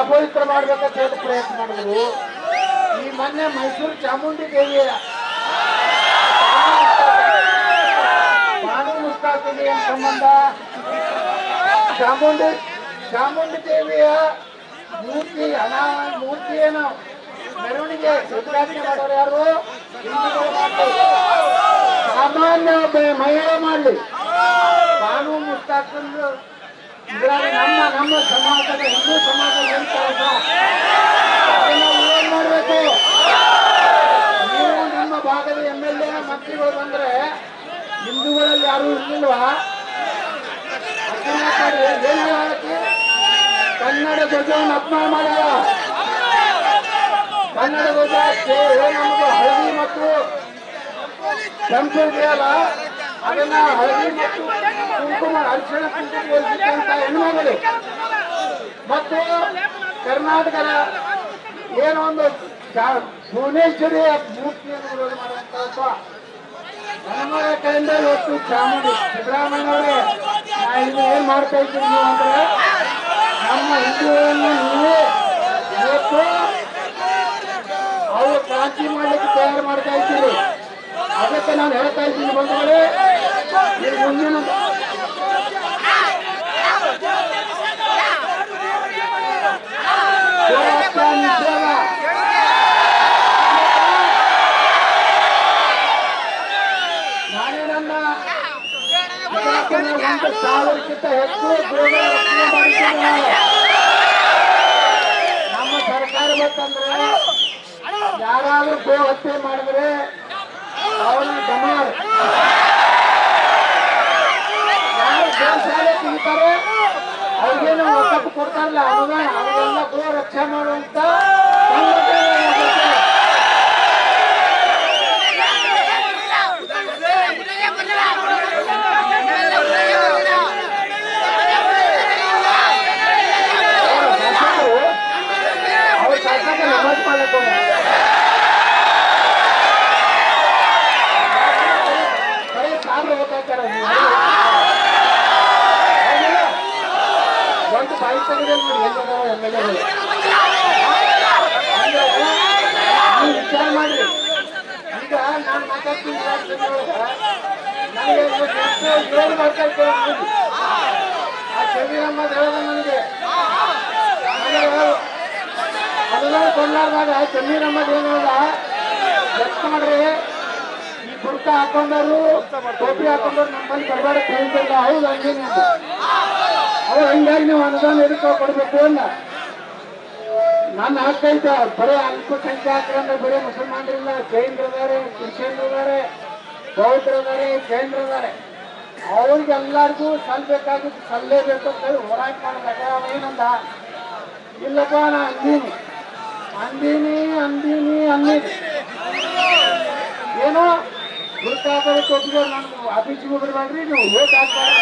ಅಪವಿತ್ರ ಮಾಡ್ಬೇಕಂತ ಹೇಳಿ ಪ್ರಯತ್ನ ಮಾಡಿದ್ರು. ಈ ಮೊನ್ನೆ ಮೈಸೂರು ಚಾಮುಂಡಿ ದೇವಿಯ ಬಾಣು ಮುಸ್ತಾಕಿಗೆ ಏನ್ ಸಂಬಂಧ? ಚಾಮುಂಡಿ ದೇವಿಯ ಮೂರ್ತಿಯನ್ನು ಮೆರವಣಿಗೆ ಉದ್ಘಾಟನೆ ಮಾಡೋರು ಯಾರು? ಹಿಂದೂಗಳು ಮಾಡ್ತಾರೆ. ಸಾಮಾನ್ಯ ಮಹಿಳೆ ಮಾಡಲಿ, ಬಾಣು ಮುಸ್ತಾಕಂದು ಇದ್ರಾಗ ನಮ್ಮ ಸಮಾಜದ ಹಿಂದೂ ಸಮಾಜದ ಏನ್ ಮಾಡಬೇಕು? ನೀವು ನಿಮ್ಮ ಭಾಗದ MLA ಮಂತ್ರಿಗಳು ಬಂದ್ರೆ ಹಿಂದೂಗಳಲ್ಲಿ ಯಾರು ಇರ್ಲಿಲ್ವಾ? ಏನ್ ಹೇಳಕ್ಕೆ? ಕನ್ನಡ ಧ್ವಜವನ್ನು ಅಪಮಾನ ಮಾಡಲ್ಲ. ಕನ್ನಡ ಧ್ವಜ ನಮಗೆ ಹಳದಿ ಮತ್ತು ಕೆಂಪು ಇದೆಯಲ್ಲ, ಅದನ್ನ ಹಳದಿ ಮತ್ತು ಕುಂಕುಮ ಅರಿಶಿಣ ಕುಂಕುಮ ಹೆಣ್ಮಗಳು ಮತ್ತು ಕರ್ನಾಟಕದ ಏನೊಂದು ಭುವನೇಶ್ವರಿಯ ಮೂರ್ತಿಯನ್ನು ವಿರೋಧ ಮಾಡುವಂತ ನಮ್ಮ ಕೈಯಿಂದ ಇವತ್ತು ಚಾಮುಂಡಿ ಸಿದ್ದರಾಮಯ್ಯನವರೇ, ನಾ ಇದು ಏನ್ ಮಾಡ್ತಾ ಇದ್ದೀನಿ ನೀವು ಅಂದ್ರೆ ನಮ್ಮ ಹಿಂದೂಗಳನ್ನು ನೀವೇ ಇವತ್ತು ಅವರು ಕ್ರಾಂತಿ ಮಾಡಲಿಕ್ಕೆ ತಯಾರು ಮಾಡ್ತಾ ಇದ್ದೀರಿ. ಅದಕ್ಕೆ ನಾನು ಹೇಳ್ತಾ ಇದ್ದೀನಿ ಬಂಧುಗಳೇ, ಇದು ಮುಂದಿನ ನಾನೇ ನನ್ನ 1,000ಕ್ಕಿಂತ ಹೆಚ್ಚು ಗೋಗಳ ರಕ್ಷಣೆ ಮಾಡಿದ್ದೇನೆ. ನಮ್ಮ ಸರ್ಕಾರ ಬಂತಂದ್ರೆ ಯಾರಾದ್ರೂ ಗೋ ಹತ್ಯೆ ಮಾಡಿದ್ರೆ ಅವನ ಡಮಾರ್ ಯಾರು ಗೋಶಾಲೆ ತೆಗಿತಾರೆ ಅವ್ರಿಗೇನು ಒಕ್ಕಟ್ಟು ಕೊಡ್ತಾರಲ್ಲ ಅನುದಾನ, ಅವರೆಲ್ಲ ಗೋ ರಕ್ಷಣೆ ಮಾಡುವಂತ ಅವ್ರ ಶಾಸಕ ನಮಾಜ್ ಮಾಡಕ್ಕೆ ಒಂದು ಬಾಯಿ ತೆಗೆದ ನೋಡಿ MLA ನೀವು ವಿಚಾರ ಮಾಡ್ರಿ. ಈಗ ನಾನು ಮಾತಾಡ್ತೀನಿ ನನಗೆ ಏನು ಮಾಡ್ತಾ ಇದ್ದೇವೆ ಆ ಶಬೀರ್ ಅಹ್ಮದ್ ಹೇಳೋದು ನನಗೆ ಅದನ್ನ ಕೊಂಡಾದಾಗ ಶಬೀರ್ ಅಹ್ಮದ್ ಏನು ಹೇಳ ಎಷ್ಟು ಮಾಡ್ರಿ, ಈ ಬುರ್ಕ ಹಾಕೊಂಡರು ಟೋಪಿ ಹಾಕೊಂಡರು ನಮ್ಮಲ್ಲಿ ಬರಬಾರ ಕೇಳ್ತಿಲ್ಲ. ಹೌದು ಹಂಗೇನೆ ಅವ್ರು ಹಂಗಾಗಿ ನೀವು ಅನುದಾನ ಎದಕ್ಕೆ ಕೊಡ್ಬೇಕು ಅಲ್ಲ. ನನ್ನ ಹಾಕೈತೆ ಬರೀ ಅಲ್ಪಸಂಖ್ಯಾತರಂದ್ರೆ ಬರೀ ಮುಸಲ್ಮಾನರಿಲ್ಲ, ಜೈನರಿದ್ದಾರೆ, ಕ್ರಿಶ್ಚಿಯನ್ರಿದ್ದಾರೆ, ಬೌದ್ಧರಿದ್ದಾರೆ, ಜೈನರಿದ್ದಾರೆ. ಅವ್ರಿಗೆಲ್ಲರಿಗೂ ಸಲ್ಬೇಕಾಗಿದ್ದು ಸಲ್ಲೇಬೇಕು ಅಂತ ಹೇಳಿ ಹೋರಾಟ ಮಾಡಿದಾಗ ಅವ ಏನಂದ, ಇಲ್ಲಪ್ಪ ನಾ ಅಂದೀನಿ ಏನೋ ಗುರುತಾಗ ಟೋಪಿಗೆ ನಾನು ಆಫೀಸಿಗೆ ಹೋಗ್ರಿ, ನೀವು ಓಟ್ ಹಾಕ್ಬಾರ್ದು